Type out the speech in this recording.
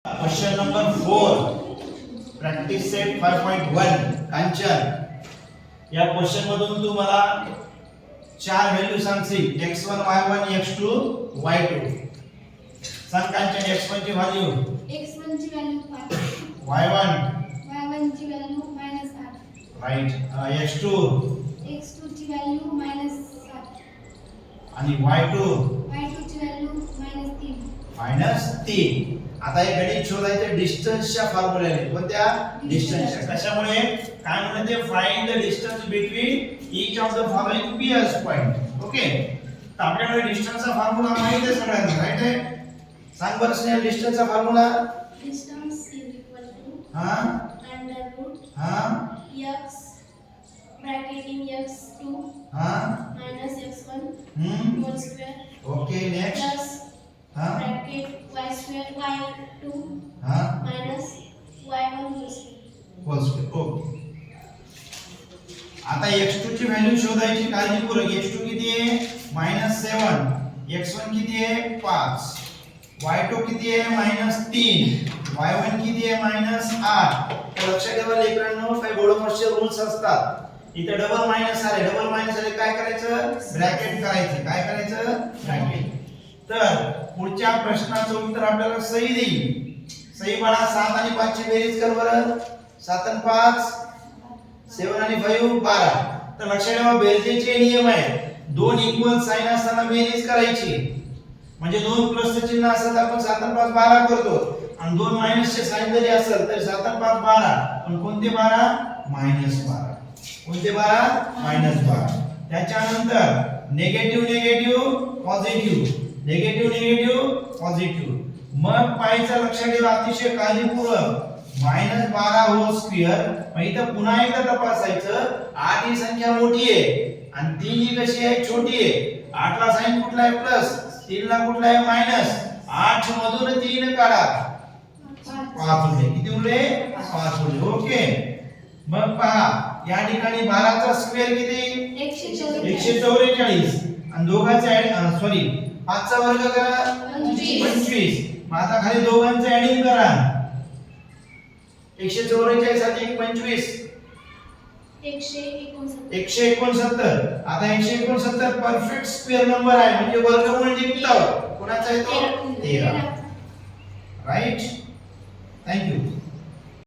Question number 4 practice set 5.1 Kanchan या question मधून तुम्हाला चार व्हॅल्यू सांगतील x1 y1 x2 y2 सांग कांचन x1 ची व्हॅल्यू x1 ची व्हॅल्यू 5 y1 ची व्हॅल्यू -8 राईट x2 ची व्हॅल्यू -7 आणि y2 ची व्हॅल्यू -3 आता हे गणित शोधायचे डिस्टन्सच्या फॉर्म्युल्याने कोणत्या डिस्टन्सच्या कशामुळे काय म्हणते find the distance between each of the following pairs point okay तर आपल्याकडे डिस्टन्सचा फॉर्म्युला माहित आहे सगळ्यांना राईट आहे सांग बरं स्नेहल डिस्टन्सचा formula distance is equal to हां अंडर रूट हां x ब्रॅकेट इन x2 हां -x1 whole square okay next plus हां ब्रॅकेट y स्क्वेअर y2 हां y1 whole square whole square okay आता x2 ची व्हॅल्यू शोधायची काळजीपूर्वक x2 किती आहे -7 x1 किती आहे 5 y2 किती आहे -3 y1 किती आहे -8 तर लक्षात ठेवा लेकरांनो फायबोडोमसचे रूल्स असतात इथे डबल मायनस आले काय करायचं ब्रॅकेट करायचं काय करायचं ब्रॅकेट तर पुढच्या प्रश्नाचं उत्तर आपल्याला सही देईल सही बाळा 7 आणि 5 ची बेरीज कर बरं 7 आणि 5 7 आणि 5 12 तर लक्षात ठेवा बेरजेचे नियम आहेत दोन इक्वल साइन असताना बेरीज करायची म्हणजे दोन प्लसचे चिन्ह असेल तर आपण 7 आणि 5 12 करतो आणि दोन मायनसचे साइन जरी असेल तर 7 आणि 5 12 पण कोणते 12 -12 कोणते 12 -12 त्याच्यानंतर निगेटिव्ह पॉझिटिव्ह मग पाहायचं लक्षात ठेवा अतिशय काळजीपूर्वक -12 होल स्क्वेअर मग इथं पुन्हा एकदा तपासायचं 8 ही संख्या मोठी आहे आणि 3 ही कशी आहे छोटी आहे 8 ला साइन कुठला आहे प्लस 3 ला कुठला आहे मायनस 8 मधून 3 काढा 5 उरले किती उरले 5 उरले ओके मग पहा या ठिकाणी 12 चा स्क्वेअर किती 144 आणि दोघांचा सॉरी 5 चा वर्ग करा 25 मग आता खाली दोघांचं ऍडिंग करा 144 साठी 25 169 आता 169 परफेक्ट स्क्वेअर नंबर आहे म्हणजे वर्गमूळ निघतं कोणाचा आहे तो 13 राईट थँक यू